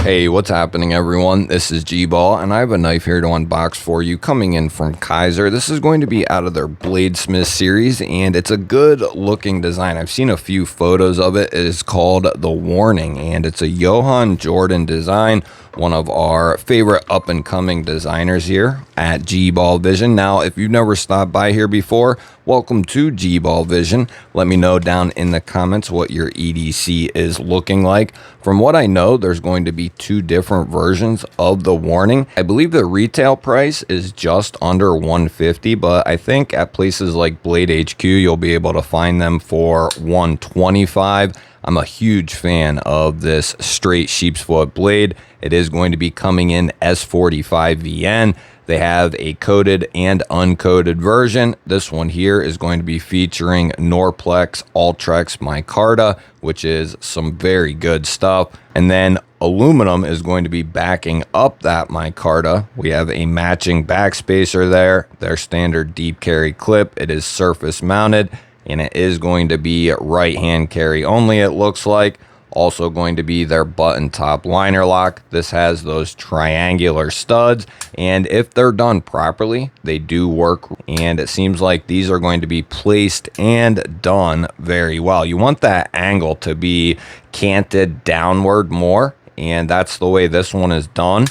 Hey, what's happening everyone? This is GBall and I have a knife here to unbox for you coming in from Kizer. This is going to be out of their Bladesmith series and it's a good looking design. I've seen a few photos of it. It is called the Wharning and it's a Johann Jordan design, one of our favorite up and coming designers here at GBall Vision. Now, if you've never stopped by here before, welcome to GBall Vision. Let me know down in the comments what your EDC is looking like. From what I know, there's going to be two different versions of the Wharning. I believe the retail price is just under $150, but I think at places like Blade HQ, you'll be able to find them for $125. I'm a huge fan of this straight sheep's foot blade. It is going to be coming in S45 VN. They have a coated and uncoated version. This one here is going to be featuring Norplex Ultrex micarta, which is some very good stuff. And then aluminum is going to be backing up that micarta. We have a matching backspacer there, their standard deep carry clip. It is surface mounted and it is going to be right hand carry only, it looks like. Also going to be their button top liner lock. This has those triangular studs, and if they're done properly, they do work, and it seems like these are going to be placed and done very well. You want that angle to be canted downward more, and that's the way this one is done,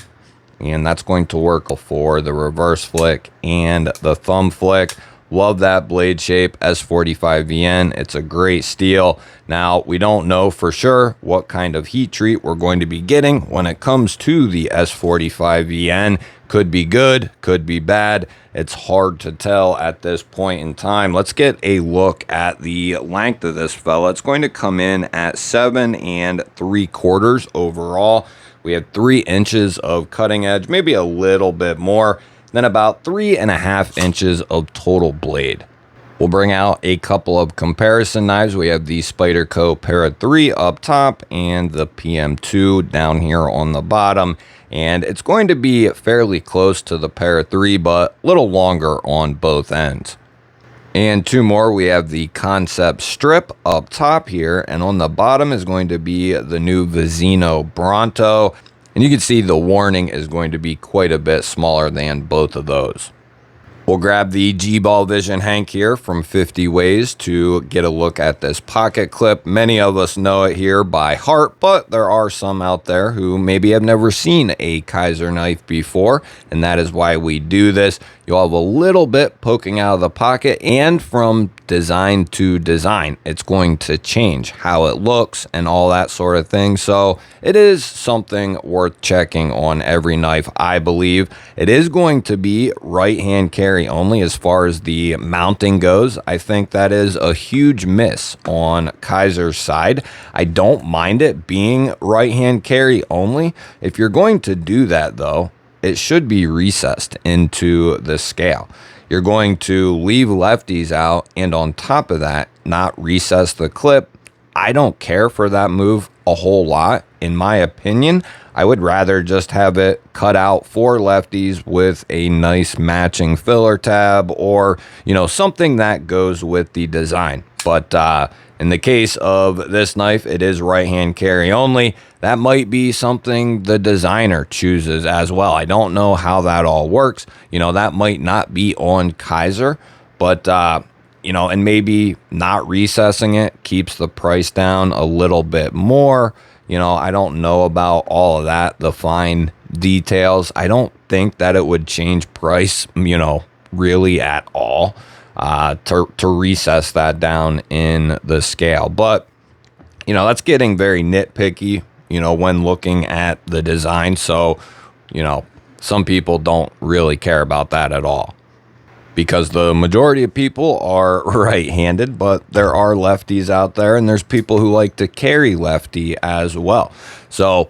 and that's going to work for the reverse flick and the thumb flick. Love that blade shape, S45 VN. It's a great steel. Now, we don't know for sure what kind of heat treat we're going to be getting when it comes to the S45 VN. Could be good, could be bad. It's hard to tell at this point in time. Let's get a look at the length of this fella. It's going to come in at 7 3/4 overall. We have 3 inches of cutting edge, maybe a little bit more. Then about 3.5 inches of total blade. We'll bring out a couple of comparison knives. We have the Spyderco Para 3 up top and the PM2 down here on the bottom. And it's going to be fairly close to the Para 3, but a little longer on both ends. And 2 more, we have the Concept Strip up top here, and on the bottom is going to be the new Vizino Bronto. And you can see the Wharning is going to be quite a bit smaller than both of those. We'll grab the GBall Vision Hank here from 50 Ways to get a look at this pocket clip. Many of us know it here by heart, but there are some out there who maybe have never seen a Kizer knife before, and that is why we do this. You'll have a little bit poking out of the pocket, and from design to design, it's going to change how it looks and all that sort of thing. So it is something worth checking on every knife, I believe. It is going to be right hand carry only as far as the mounting goes. I think that is a huge miss on Kizer's side. I don't mind it being right hand carry only. If you're going to do that though, it should be recessed into the scale. You're going to leave lefties out and on top of that, not recess the clip. I don't care for that move a whole lot. In my opinion, I would rather just have it cut out for lefties with a nice matching filler tab or, something that goes with the design. But in the case of this knife, it is right hand carry only. That might be something the designer chooses as well. I don't know how that all works. That might not be on Kizer, but and maybe not recessing it keeps the price down a little bit more. I don't know about all of that, the fine details. I don't think that it would change price, really at all. To recess that down in the scale. But, that's getting very nitpicky, when looking at the design. So, some people don't really care about that at all because the majority of people are right-handed, but there are lefties out there and there's people who like to carry lefty as well. So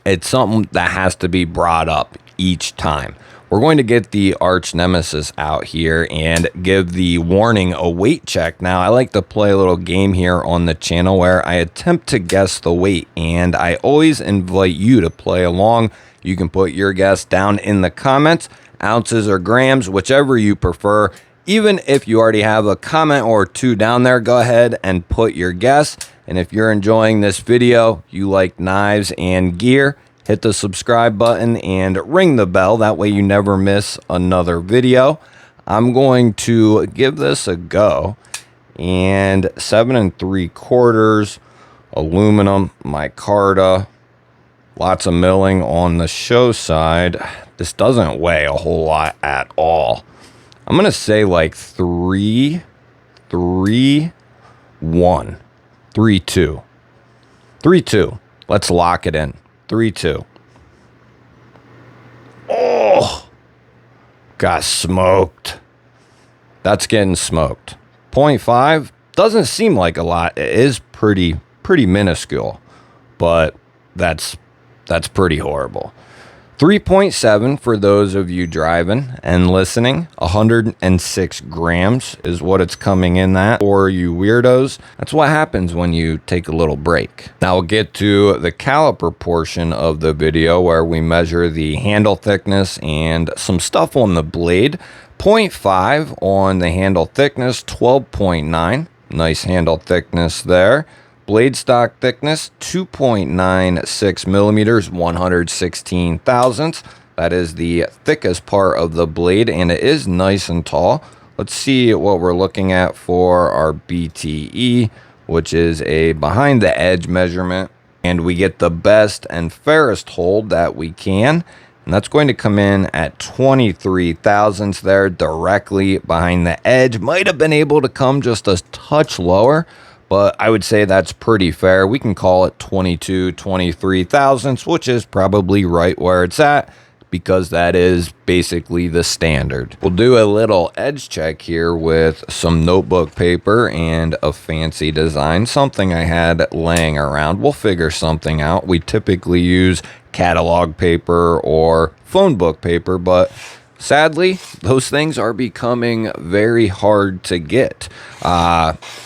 it's something that has to be brought up each time. We're going to get the arch nemesis out here and give the Wharning a weight check. Now, I like to play a little game here on the channel where I attempt to guess the weight, and I always invite you to play along. You can put your guess down in the comments, ounces or grams, whichever you prefer. Even if you already have a comment or two down there, go ahead and put your guess. And if you're enjoying this video, you like knives and gear, hit the subscribe button and ring the bell. That way you never miss another video. I'm going to give this a go. And 7 3/4 aluminum micarta, lots of milling on the show side. This doesn't weigh a whole lot at all. I'm gonna say like 3 3 1 3 2 3 2. Let's lock it in. 3 2. Oh, got smoked. That's getting smoked. 0.5 doesn't seem like a lot. It is pretty minuscule, but that's pretty horrible. 3.7 for those of you driving and listening. 106 grams is what it's coming in at. For you weirdos, that's what happens when you take a little break. Now we'll get to the caliper portion of the video where we measure the handle thickness and some stuff on the blade. 0.5 on the handle thickness, 12.9. Nice handle thickness there. Blade stock thickness, 2.96 millimeters, 116 thousandths. That is the thickest part of the blade, and it is nice and tall. Let's see what we're looking at for our BTE, which is a behind the edge measurement. And we get the best and fairest hold that we can. And that's going to come in at 23 thousandths there, directly behind the edge. Might have been able to come just a touch lower, but I would say that's pretty fair. We can call it 22, 23 thousandths, which is probably right where it's at, because that is basically the standard. We'll do a little edge check here with some notebook paper and a fancy design, something I had laying around. We'll figure something out. We typically use catalog paper or phone book paper, but sadly, those things are becoming very hard to get.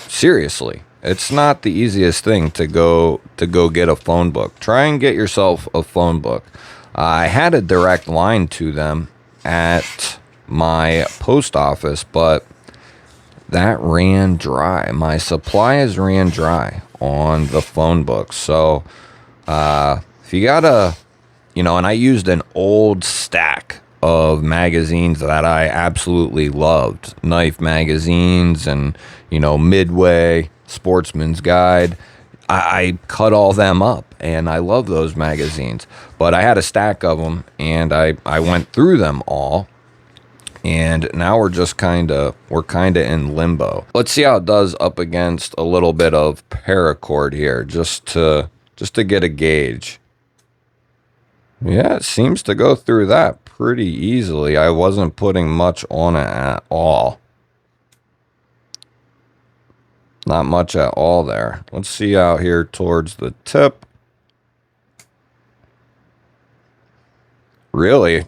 Seriously, it's not the easiest thing to go get a phone book. Try and get yourself a phone book. I had a direct line to them at my post office, but that ran dry. My supplies ran dry on the phone book. So if you gotta, and I used an old stack of magazines that I absolutely loved. Knife magazines and, Midway, Sportsman's Guide. I cut all them up, and I love those magazines. But I had a stack of them, and I went through them all, and now we're kind of in limbo. Let's see how it does up against a little bit of paracord here, just to get a gauge. Yeah, it seems to go through that pretty easily. I wasn't putting much on it at all. Not much at all there. Let's see out here towards the tip. Really?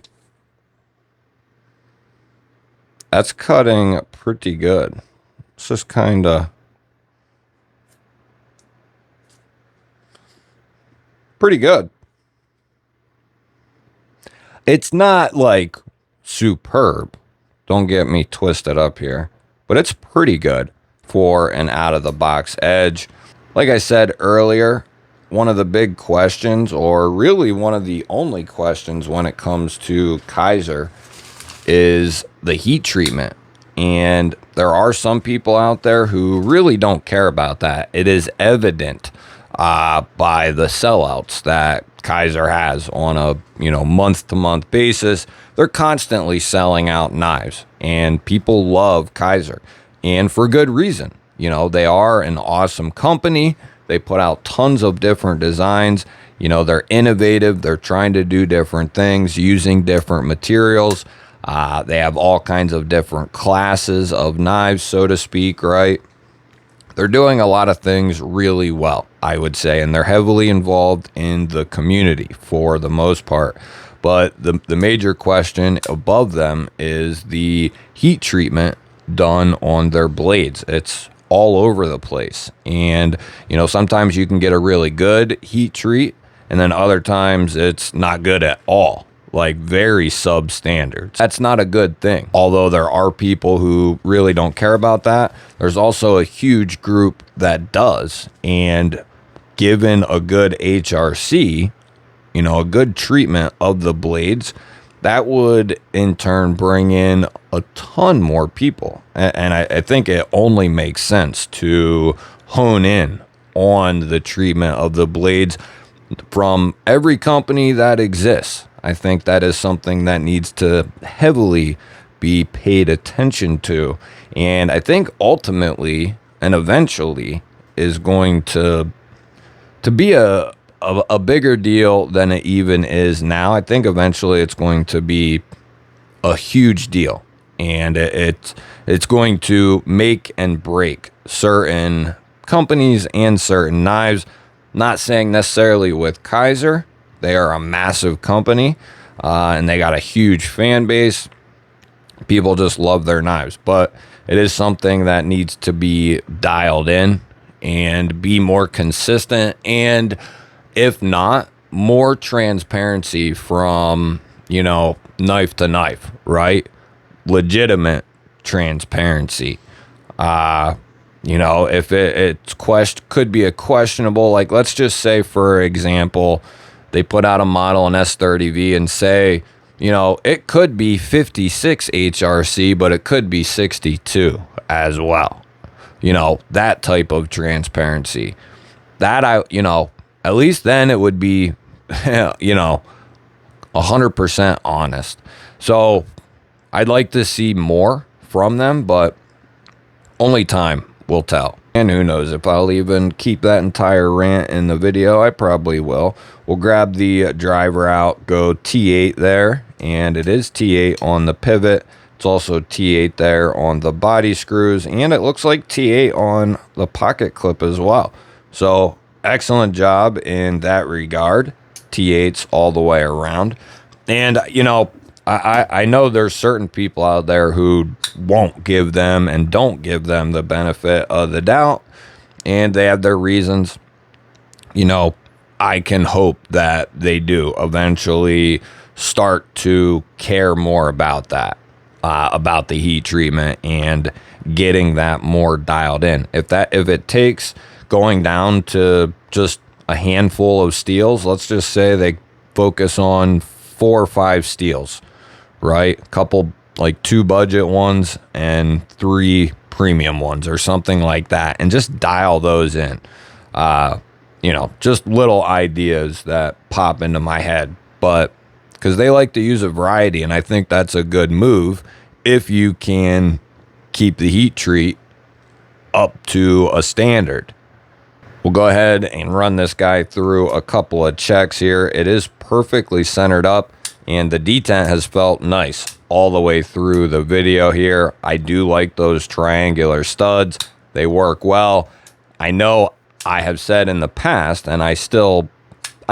That's cutting pretty good. It's just kind of pretty good. It's not like superb. Don't get me twisted up here, but it's pretty good for an out-of-the-box edge. Like I said earlier, one of the big questions, or really one of the only questions when it comes to Kizer, is the heat treatment. And there are some people out there who really don't care about that. It is evident by the sellouts that Kizer has on a month-to-month basis. They're constantly selling out knives, and people love Kizer. And for good reason. They are an awesome company. They put out tons of different designs. They're innovative. They're trying to do different things using different materials. They have all kinds of different classes of knives, so to speak, right? They're doing a lot of things really well, I would say, and they're heavily involved in the community for the most part. But the major question above them is the heat treatment done on their blades. It's all over the place. And, sometimes you can get a really good heat treat, and then other times it's not good at all. Like very substandard. That's not a good thing. Although there are people who really don't care about that, there's also a huge group that does. And given a good HRC, a good treatment of the blades, that would in turn bring in a ton more people. And I think it only makes sense to hone in on the treatment of the blades from every company that exists. I think that is something that needs to heavily be paid attention to. And I think ultimately and eventually is going to be a bigger deal than it even is now. I think eventually it's going to be a huge deal, and it's going to make and break certain companies and certain knives. Not saying necessarily with Kizer. They are a massive company, and they got a huge fan base. People just love their knives, but it is something that needs to be dialed in and be more consistent, and if not, more transparency from, knife to knife, right? Legitimate transparency. If it's could be a questionable, like let's just say, for example, they put out a model in S30V and say, it could be 56 HRC, but it could be 62 as well. That type of transparency. That at least then it would be, 100% honest. So I'd like to see more from them, but only time will tell. And who knows if I'll even keep that entire rant in the video. I probably will. We'll grab the driver out, go T8 there, and it is T8 on the pivot. It's also T8 there on the body screws, and it looks like T8 on the pocket clip as well. So excellent job in that regard. T8s all the way around. And, I know there's certain people out there who won't give them and don't give them the benefit of the doubt, and they have their reasons. I can hope that they do eventually start to care more about that, about the heat treatment and getting that more dialed in. If it takes going down to just a handful of steels, let's just say they focus on 4 or 5 steels, right? A couple, like 2 budget ones and 3 premium ones or something like that, and just dial those in. Just little ideas that pop into my head, but because they like to use a variety, and I think that's a good move if you can keep the heat treat up to a standard. We'll go ahead and run this guy through a couple of checks here. It is perfectly centered up, and the detent has felt nice all the way through the video here. I do like those triangular studs. They work well. I know I have said in the past, and I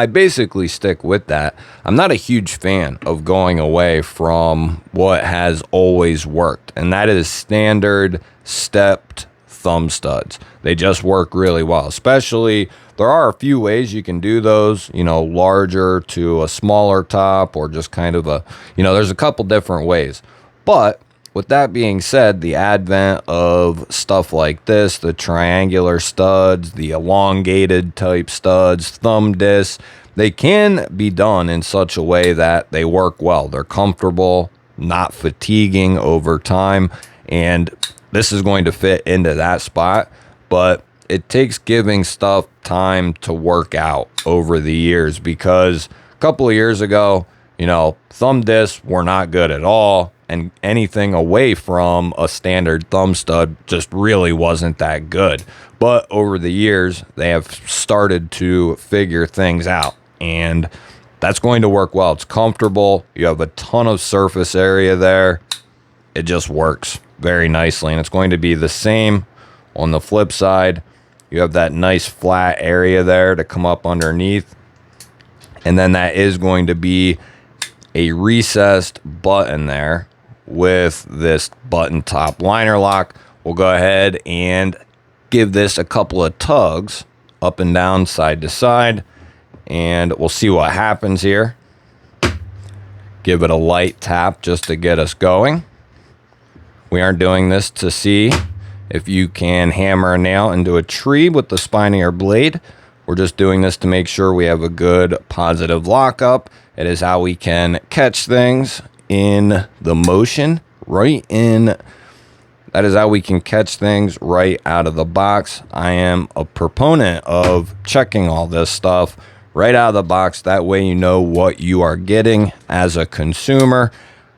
basically stick with that. I'm not a huge fan of going away from what has always worked, and that is standard stepped thumb studs. They just work really well. Especially, there are a few ways you can do those, larger to a smaller top, or just kind of there's a couple different ways. But with that being said, the advent of stuff like this, the triangular studs, the elongated type studs, thumb discs, they can be done in such a way that they work well. They're comfortable, not fatiguing over time, and this is going to fit into that spot. But it takes giving stuff time to work out over the years, because a couple of years ago, thumb discs were not good at all, and anything away from a standard thumb stud just really wasn't that good. But over the years, they have started to figure things out, and that's going to work well. It's comfortable. You have a ton of surface area there. It just works very nicely, and it's going to be the same on the flip side. You have that nice flat area there to come up underneath, and then that is going to be a recessed button there with this button top liner lock. We'll go ahead and give this a couple of tugs up and down, side to side, and we'll see what happens here. Give it a light tap just to get us going. We aren't doing this to see if you can hammer a nail into a tree with the spine of your blade. We're just doing this to make sure we have a good positive lockup. It is how we can catch things in the motion, that is how we can catch things right out of the box. I am a proponent of checking all this stuff right out of the box. That way you know what you are getting as a consumer.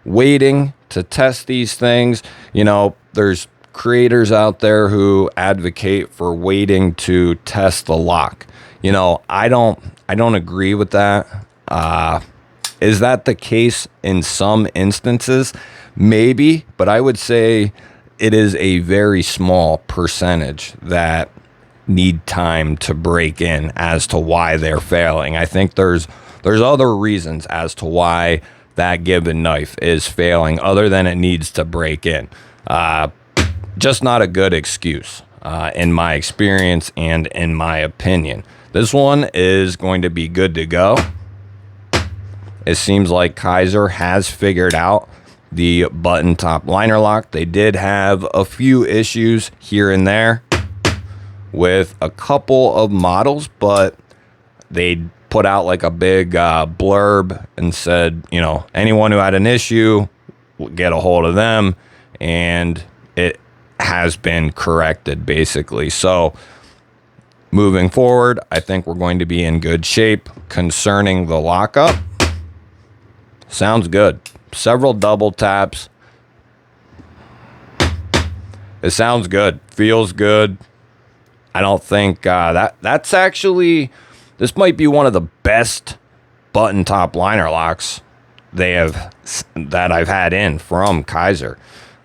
Waiting to test these things, you know, there's creators out there who advocate for waiting to test the lock. You know, I don't agree with that. Is that the case in some instances? Maybe, but I would say it is a very small percentage that need time to break in as to why they're failing. I think there's other reasons as to why that given knife is failing other than it needs to break in. Just not a good excuse in my experience and in my opinion. This one is going to be good to go. It seems like Kizer has figured out the button top liner lock. They did have a few issues here and there with a couple of models, but they put out like a big blurb and said, you know, anyone who had an issue, get a hold of them, and it has been corrected basically. So moving forward, I think we're going to be in good shape concerning the lockup. Sounds good. Several double taps. It sounds good. Feels good. I don't think that's actually, this might be one of the best button top liner locks that I've had in from Kizer.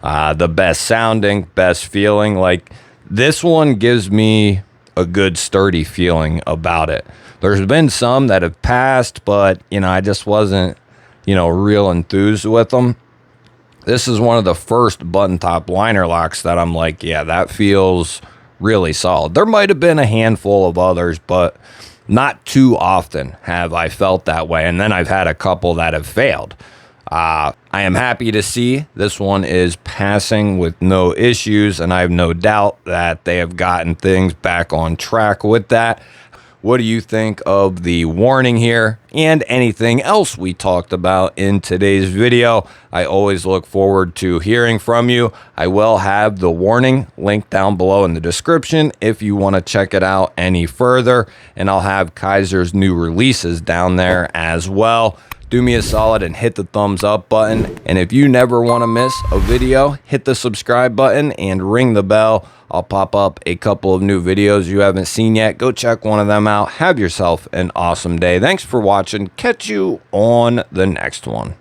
The best sounding, best feeling. Like, this one gives me a good sturdy feeling about it. There's been some that have passed, but you know, I just wasn't, you know, real enthused with them. This is one of the first button top liner locks that I'm like, yeah, that feels really solid. There might have been a handful of others, but not too often have I felt that way. And then I've had a couple that have failed. I am happy to see this one is passing with no issues, and I have no doubt that they have gotten things back on track with that. What do you think of the Wharning here and anything else we talked about in today's video? I always look forward to hearing from you. I will have the Wharning linked down below in the description if you want to check it out any further, and I'll have Kizer's new releases down there as well. Do me a solid and hit the thumbs up button. And if you never want to miss a video, hit the subscribe button and ring the bell. I'll pop up a couple of new videos you haven't seen yet. Go check one of them out. Have yourself an awesome day. Thanks for watching. Catch you on the next one.